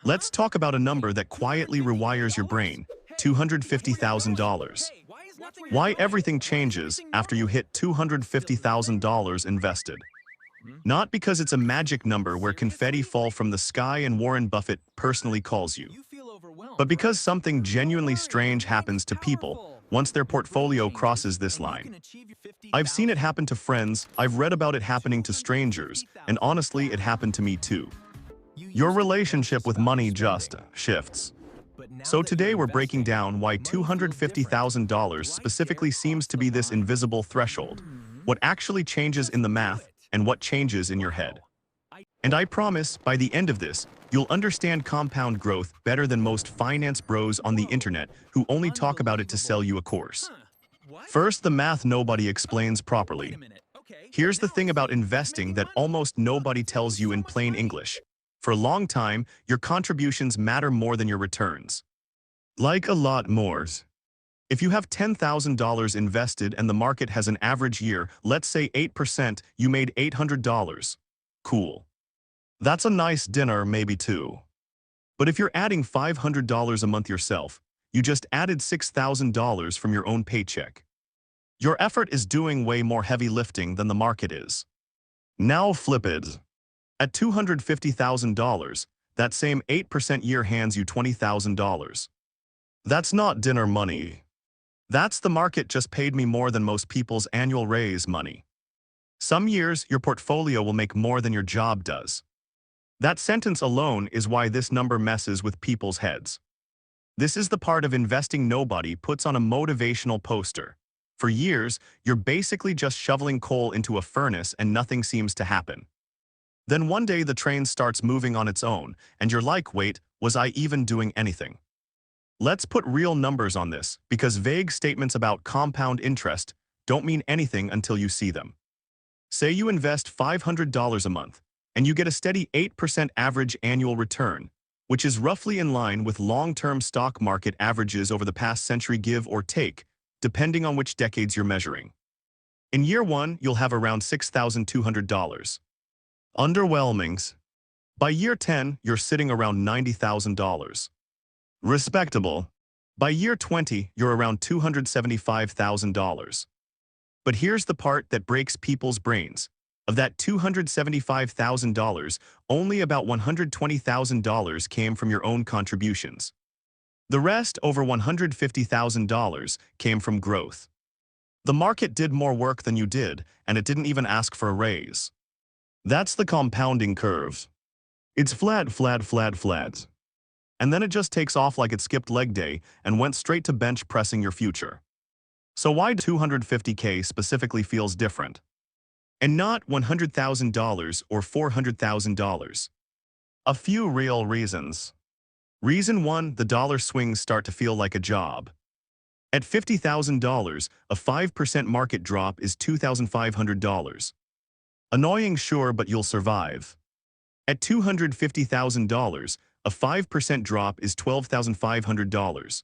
Let's talk about a number that quietly rewires your brain, $250,000. Why everything changes after you hit $250,000 invested. Not because it's a magic number where confetti fall from the sky and Warren Buffett personally calls you, but because something genuinely strange happens to people once their portfolio crosses this line. I've seen it happen to friends, I've read about it happening to strangers, and honestly, it happened to me too. Your relationship with money just shifts. So today we're breaking down why $250,000 specifically seems to be this invisible threshold, what actually changes in the math, and what changes in your head. And I promise, by the end of this, you'll understand compound growth better than most finance bros on the internet who only talk about it to sell you a course. First, the math nobody explains properly. Here's the thing about investing that almost nobody tells you in plain English. For a long time, your contributions matter more than your returns. Like a lot more. If you have $10,000 invested and the market has an average year, let's say 8%, you made $800. Cool. That's a nice dinner, maybe two. But if you're adding $500 a month yourself, you just added $6,000 from your own paycheck. Your effort is doing way more heavy lifting than the market is. Now flip it. At $250,000, that same 8% year hands you $20,000. That's not dinner money. That's the market just paid me more than most people's annual raise money. Some years, your portfolio will make more than your job does. That sentence alone is why this number messes with people's heads. This is the part of investing nobody puts on a motivational poster. For years, you're basically just shoveling coal into a furnace and nothing seems to happen. Then one day the train starts moving on its own, and you're like, wait, was I even doing anything? Let's put real numbers on this, because vague statements about compound interest don't mean anything until you see them. Say you invest $500 a month, and you get a steady 8% average annual return, which is roughly in line with long-term stock market averages over the past century, give or take, depending on which decades you're measuring. In year one, you'll have around $6,200. Underwhelming. By year 10, you're sitting around $90,000. Respectable. By year 20, you're around $275,000. But here's the part that breaks people's brains. Of that $275,000, only about $120,000 came from your own contributions. The rest, over $150,000, came from growth. The market did more work than you did, and it didn't even ask for a raise. That's the compounding curve. It's flat, flat, flat, flat. And then it just takes off like it skipped leg day and went straight to bench pressing your future. So why $250K specifically feels different? And not $100,000 or $400,000. A few real reasons. Reason 1, the dollar swings start to feel like a job. At $50,000, a 5% market drop is $2,500. Annoying, sure, but you'll survive. At $250,000, a 5% drop is $12,500.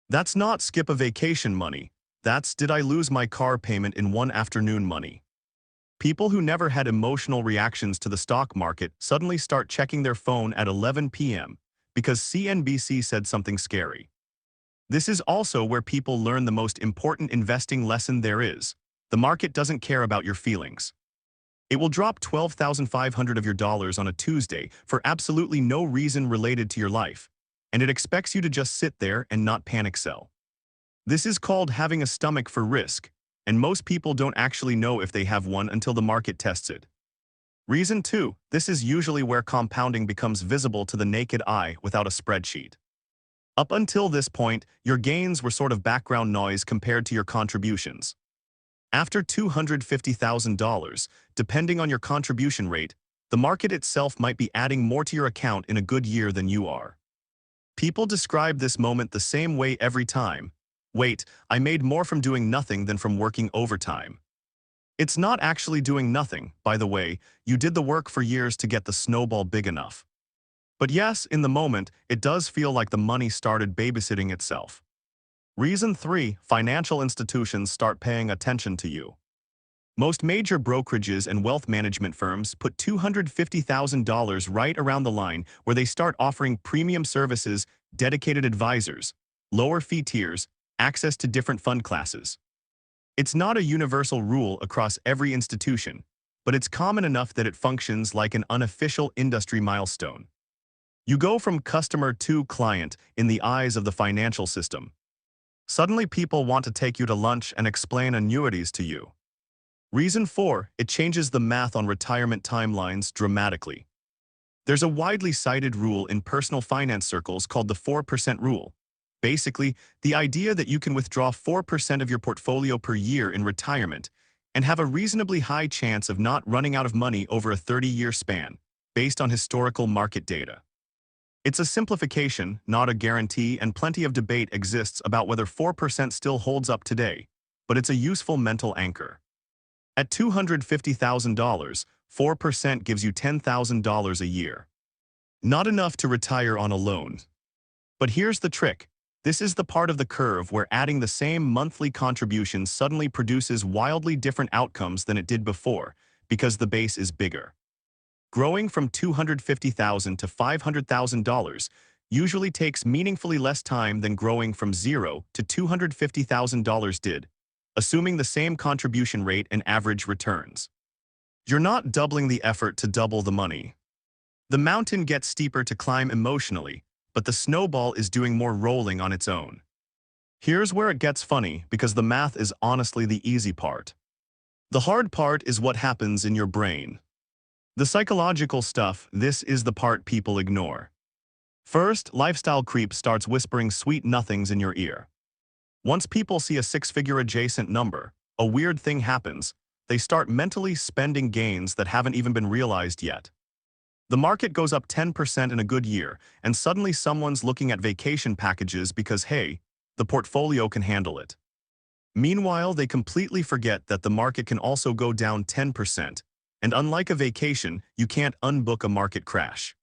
That's not skip a vacation money. That's did I lose my car payment in one afternoon money. People who never had emotional reactions to the stock market suddenly start checking their phone at 11 p.m. because CNBC said something scary. This is also where people learn the most important investing lesson there is. The market doesn't care about your feelings. It will drop $12,500 of your dollars on a Tuesday for absolutely no reason related to your life, and it expects you to just sit there and not panic sell. This is called having a stomach for risk, and most people don't actually know if they have one until the market tests it. Reason 2, this is usually where compounding becomes visible to the naked eye without a spreadsheet. Up until this point, your gains were sort of background noise compared to your contributions. After $250,000, depending on your contribution rate, the market itself might be adding more to your account in a good year than you are. People describe this moment the same way every time. Wait, I made more from doing nothing than from working overtime. It's not actually doing nothing, by the way, you did the work for years to get the snowball big enough. But yes, in the moment, it does feel like the money started babysitting itself. Reason 3, financial institutions start paying attention to you. Most major brokerages and wealth management firms put $250,000 right around the line where they start offering premium services, dedicated advisors, lower fee tiers, access to different fund classes. It's not a universal rule across every institution, but it's common enough that it functions like an unofficial industry milestone. You go from customer to client in the eyes of the financial system. Suddenly people want to take you to lunch and explain annuities to you. Reason 4, it changes the math on retirement timelines dramatically. There's a widely cited rule in personal finance circles called the 4% rule. Basically, the idea that you can withdraw 4% of your portfolio per year in retirement and have a reasonably high chance of not running out of money over a 30-year span, based on historical market data. It's a simplification, not a guarantee, and plenty of debate exists about whether 4% still holds up today, but it's a useful mental anchor. At $250,000, 4% gives you $10,000 a year. Not enough to retire on a loan. But here's the trick. This is the part of the curve where adding the same monthly contribution suddenly produces wildly different outcomes than it did before, because the base is bigger. Growing from $250,000 to $500,000 usually takes meaningfully less time than growing from $0 to $250,000 did, assuming the same contribution rate and average returns. You're not doubling the effort to double the money. The mountain gets steeper to climb emotionally, but the snowball is doing more rolling on its own. Here's where it gets funny, because the math is honestly the easy part. The hard part is what happens in your brain. The psychological stuff, this is the part people ignore. First, lifestyle creep starts whispering sweet nothings in your ear. Once people see a six-figure adjacent number, a weird thing happens. They start mentally spending gains that haven't even been realized yet. The market goes up 10% in a good year, and suddenly someone's looking at vacation packages because, hey, the portfolio can handle it. Meanwhile, they completely forget that the market can also go down 10%, and unlike a vacation, you can't unbook a market crash.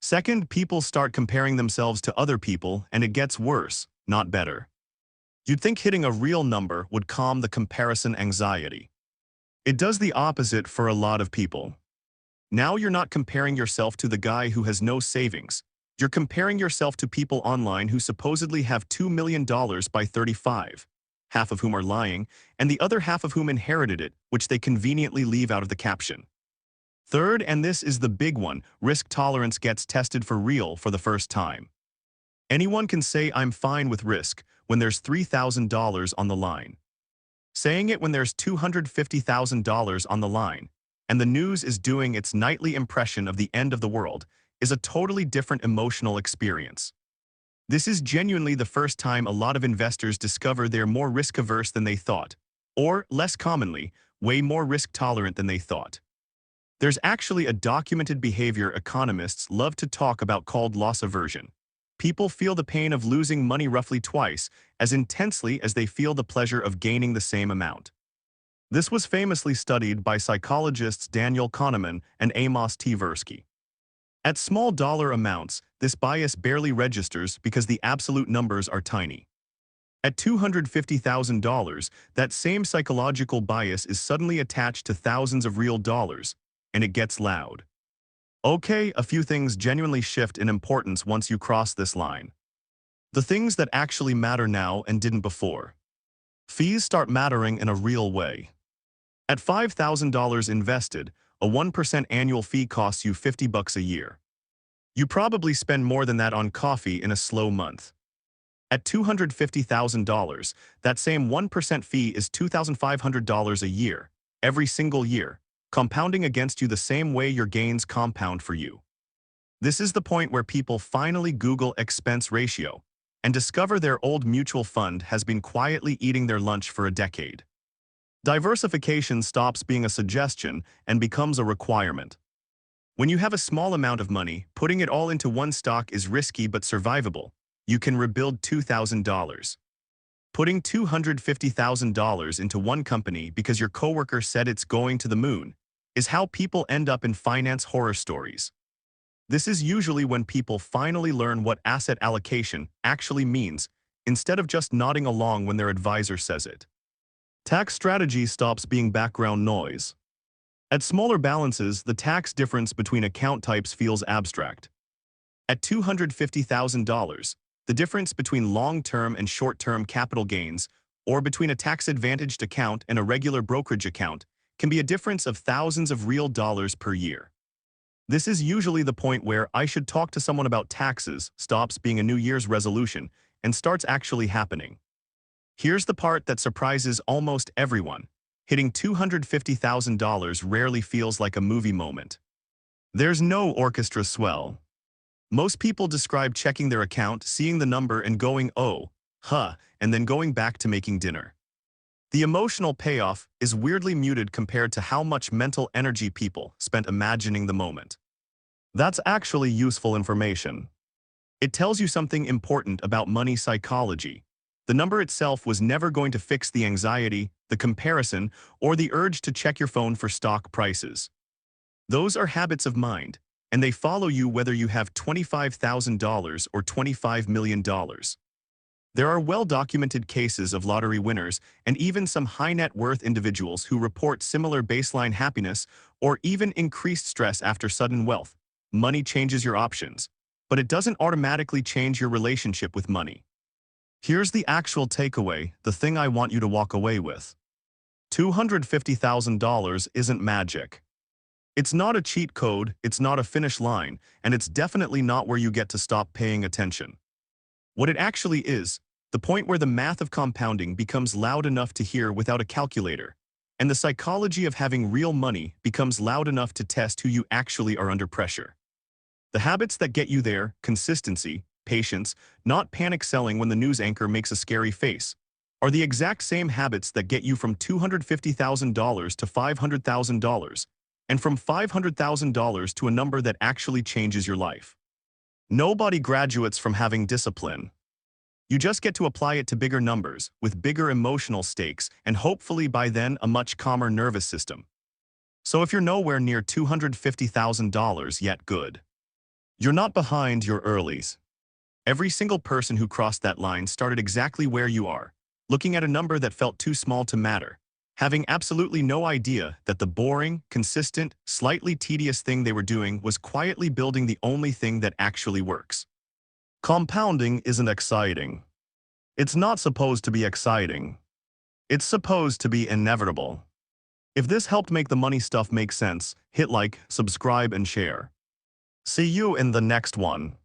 Second, people start comparing themselves to other people, and it gets worse, not better. You'd think hitting a real number would calm the comparison anxiety. It does the opposite for a lot of people. Now you're not comparing yourself to the guy who has no savings. You're comparing yourself to people online who supposedly have $2 million by 35, half of whom are lying, and the other half of whom inherited it, which they conveniently leave out of the caption. Third, and this is the big one, risk tolerance gets tested for real for the first time. Anyone can say I'm fine with risk when there's $3,000 on the line. Saying it when there's $250,000 on the line, and the news is doing its nightly impression of the end of the world, is a totally different emotional experience. This is genuinely the first time a lot of investors discover they're more risk-averse than they thought, or, less commonly, way more risk-tolerant than they thought. There's actually a documented behavior economists love to talk about called loss aversion. People feel the pain of losing money roughly twice as intensely as they feel the pleasure of gaining the same amount. This was famously studied by psychologists Daniel Kahneman and Amos Tversky. At small dollar amounts, this bias barely registers because the absolute numbers are tiny. At $250,000, that same psychological bias is suddenly attached to thousands of real dollars, and it gets loud. Okay, a few things genuinely shift in importance once you cross this line. The things that actually matter now and didn't before. Fees start mattering in a real way. At $5,000 invested, a 1% annual fee costs you $50 a year. You probably spend more than that on coffee in a slow month. At $250,000, that same 1% fee is $2,500 a year, every single year, compounding against you the same way your gains compound for you. This is the point where people finally Google expense ratio and discover their old mutual fund has been quietly eating their lunch for a decade. Diversification stops being a suggestion and becomes a requirement. When you have a small amount of money, putting it all into one stock is risky but survivable. You can rebuild $2,000. Putting $250,000 into one company because your coworker said it's going to the moon is how people end up in finance horror stories. This is usually when people finally learn what asset allocation actually means, instead of just nodding along when their advisor says it. Tax strategy stops being background noise. At smaller balances, the tax difference between account types feels abstract. At $250,000, the difference between long-term and short-term capital gains, or between a tax-advantaged account and a regular brokerage account, can be a difference of thousands of real dollars per year. This is usually the point where I should talk to someone about taxes stops being a New Year's resolution and starts actually happening. Here's the part that surprises almost everyone. Hitting $250,000 rarely feels like a movie moment. There's no orchestra swell. Most people describe checking their account, seeing the number and going, oh, huh, and then going back to making dinner. The emotional payoff is weirdly muted compared to how much mental energy people spent imagining the moment. That's actually useful information. It tells you something important about money psychology. The number itself was never going to fix the anxiety, the comparison, or the urge to check your phone for stock prices. Those are habits of mind, and they follow you whether you have $25,000 or $25 million. There are well-documented cases of lottery winners and even some high-net-worth individuals who report similar baseline happiness or even increased stress after sudden wealth. Money changes your options, but it doesn't automatically change your relationship with money. Here's the actual takeaway, the thing I want you to walk away with. $250,000 isn't magic. It's not a cheat code, it's not a finish line, and it's definitely not where you get to stop paying attention. What it actually is, the point where the math of compounding becomes loud enough to hear without a calculator, and the psychology of having real money becomes loud enough to test who you actually are under pressure. The habits that get you there, consistency, patience, not panic selling when the news anchor makes a scary face, are the exact same habits that get you from $250,000 to $500,000, and from $500,000 to a number that actually changes your life. Nobody graduates from having discipline. You just get to apply it to bigger numbers, with bigger emotional stakes, and hopefully by then a much calmer nervous system. So if you're nowhere near $250,000 yet, good. You're not behind, you're earlies. Every single person who crossed that line started exactly where you are, looking at a number that felt too small to matter, having absolutely no idea that the boring, consistent, slightly tedious thing they were doing was quietly building the only thing that actually works. Compounding isn't exciting. It's not supposed to be exciting. It's supposed to be inevitable. If this helped make the money stuff make sense, hit like, subscribe, and share. See you in the next one.